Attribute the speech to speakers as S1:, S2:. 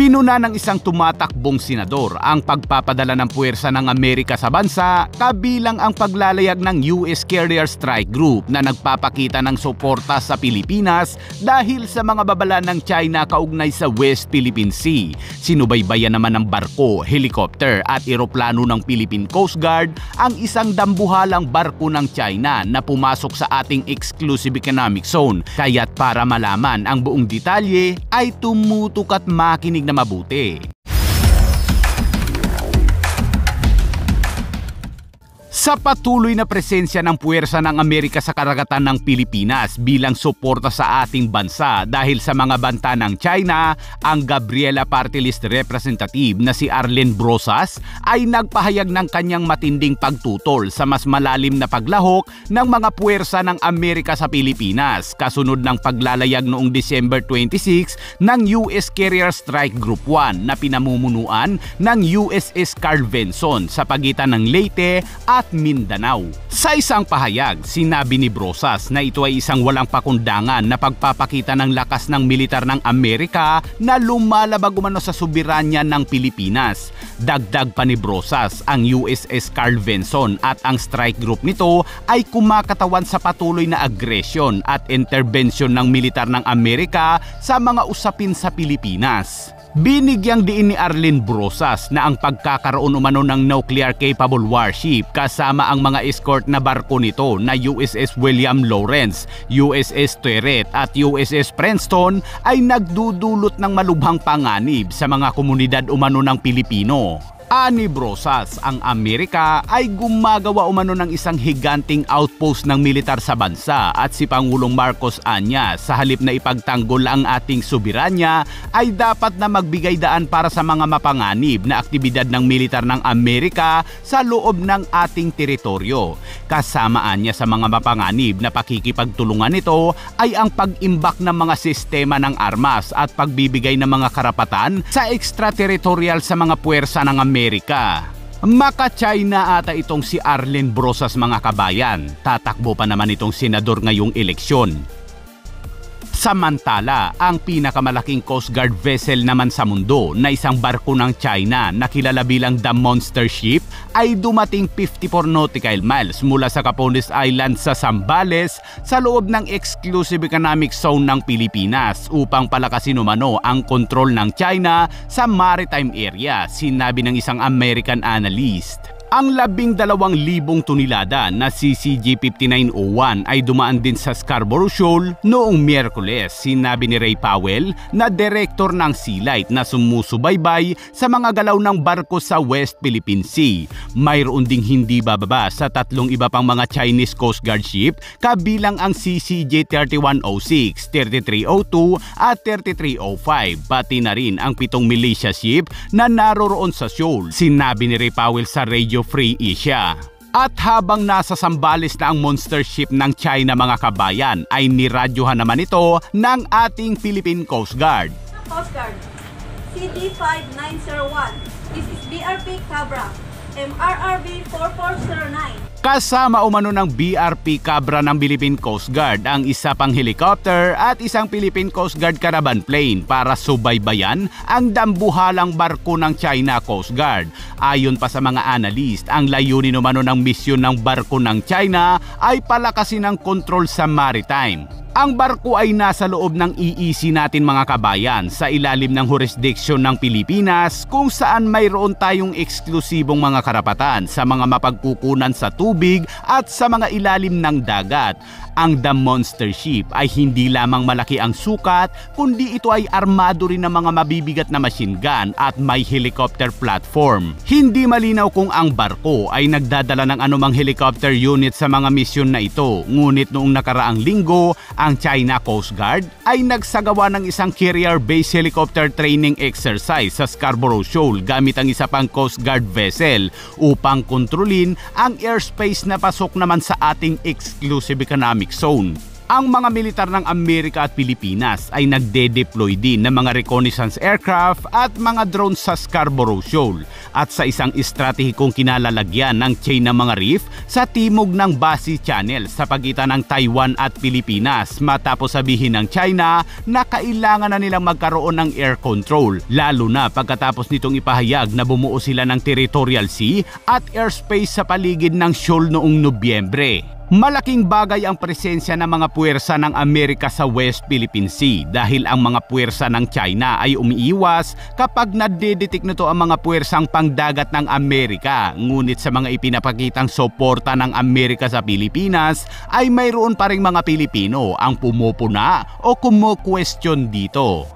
S1: Pinuna ng isang tumatakbong senador ang pagpapadala ng puwersa ng Amerika sa bansa kabilang ang paglalayag ng US Carrier Strike Group na nagpapakita ng suporta sa Pilipinas dahil sa mga babala ng China kaugnay sa West Philippine Sea. Sinubaybayan naman ng barko, helicopter at eroplano ng Philippine Coast Guard ang isang dambuhalang barko ng China na pumasok sa ating exclusive economic zone. Kaya't para malaman ang buong detalye ay tumutok at makinig na mabuti. Sa patuloy na presensya ng puwersa ng Amerika sa karagatan ng Pilipinas bilang suporta sa ating bansa dahil sa mga banta ng China, ang Gabriela Party List Representative na si Arlene Brosas ay nagpahayag ng kanyang matinding pagtutol sa mas malalim na paglahok ng mga puwersa ng Amerika sa Pilipinas kasunod ng paglalayag noong December 26 ng US Carrier Strike Group 1 na pinamumunuan ng USS Carl Vinson sa pagitan ng Leyte at Mindanao. Sa isang pahayag, sinabi ni Brosas na ito ay isang walang pakundangan na pagpapakita ng lakas ng militar ng Amerika na lumalabag umano sa soberanya ng Pilipinas. Dagdag pa ni Brosas, ang USS Carl Vinson at ang strike group nito ay kumakatawan sa patuloy na agresyon at interbensyon ng militar ng Amerika sa mga usapin sa Pilipinas. Binigyang diin ni Arlene Brosas na ang pagkakaroon umano ng nuclear-capable warship kasama ang mga escort na barko nito na USS William Lawrence, USS Turret at USS Princeton ay nagdudulot ng malubhang panganib sa mga komunidad umano ng Pilipino. Ani Brosas, ang Amerika ay gumagawa umano ng isang higanting outpost ng militar sa bansa at si Pangulong Marcos anya sa halip na ipagtanggol ang ating soberanya ay dapat na magbigay daan para sa mga mapanganib na aktibidad ng militar ng Amerika sa loob ng ating teritoryo. Kasamaan niya sa mga mapanganib na pakikipagtulungan nito ay ang pag-imbak ng mga sistema ng armas at pagbibigay ng mga karapatan sa extraterritorial sa mga puwersa ng Amerika. Maka-China ata itong si Arlene Brosas mga kabayan. Tatakbo pa naman itong senador ngayong eleksyon. Samantala, ang pinakamalaking Coast Guard vessel naman sa mundo na isang barko ng China na kilala bilang the Monster Ship ay dumating 54 nautical miles mula sa Capones Island sa Zambales sa loob ng exclusive economic zone ng Pilipinas upang palakasin umano ang kontrol ng China sa maritime area, sinabi ng isang American analyst. Ang 12,000 tonelada na CCG-5901 ay dumaan din sa Scarborough Shoal noong Miyerkules, sinabi ni Ray Powell na direktor ng Sea Light na sumusubaybay sa mga galaw ng barko sa West Philippine Sea. Mayroon ding hindi bababa sa 3 iba pang mga Chinese Coast Guard ship kabilang ang CCG-3106, 3302 at 3305, pati na rin ang 7 militia ship na naroroon sa shoal, sinabi ni Ray Powell sa Radio Free Asia. At habang nasa Zambales na ang monster ship ng China mga kabayan, ay niradyohan naman ito ng ating Philippine Coast Guard.
S2: Coast Guard, CD5901, this is BRP Cabra, MRRB 4409.
S1: Kasama umano ng BRP Cabra ng Philippine Coast Guard ang isa pang helicopter at isang Philippine Coast Guard caravan plane para subaybayan ang dambuhalang barko ng China Coast Guard. Ayon pa sa mga analyst, ang layunin umano ng misyon ng barko ng China ay palakasin ang kontrol sa maritime. Ang barko ay nasa loob ng EEZ natin mga kabayan sa ilalim ng jurisdiction ng Pilipinas kung saan mayroon tayong eksklusibong mga karapatan sa mga mapagkukunan sa tubig at sa mga ilalim ng dagat. Ang The Monster Ship ay hindi lamang malaki ang sukat kundi ito ay armado rin ng mga mabibigat na machine gun at may helicopter platform. Hindi malinaw kung ang barko ay nagdadala ng anumang helicopter unit sa mga misyon na ito, ngunit noong nakaraang linggo, ang China Coast Guard ay nagsagawa ng isang carrier-based helicopter training exercise sa Scarborough Shoal gamit ang isa pang Coast Guard vessel upang kontrolin ang airspace na pasok naman sa ating exclusive economic zone. Ang mga militar ng Amerika at Pilipinas ay nagde-deploy din ng mga reconnaissance aircraft at mga drones sa Scarborough Shoal at sa isang estratehikong kinalalagyan ng chain ng mga reef sa timog ng Basi Channel sa pagitan ng Taiwan at Pilipinas matapos sabihin ng China na kailangan na nilang magkaroon ng air control, lalo na pagkatapos nitong ipahayag na bumuo sila ng territorial sea at airspace sa paligid ng shoal noong Nobyembre. Malaking bagay ang presensya ng mga puwersa ng Amerika sa West Philippine Sea dahil ang mga puwersa ng China ay umiiwas kapag nadedetect nito ang mga puwersang pangdagat ng Amerika. Ngunit sa mga ipinapakitang suporta ng Amerika sa Pilipinas ay mayroon pa ring mga Pilipino ang pumupuna o kumo-question dito.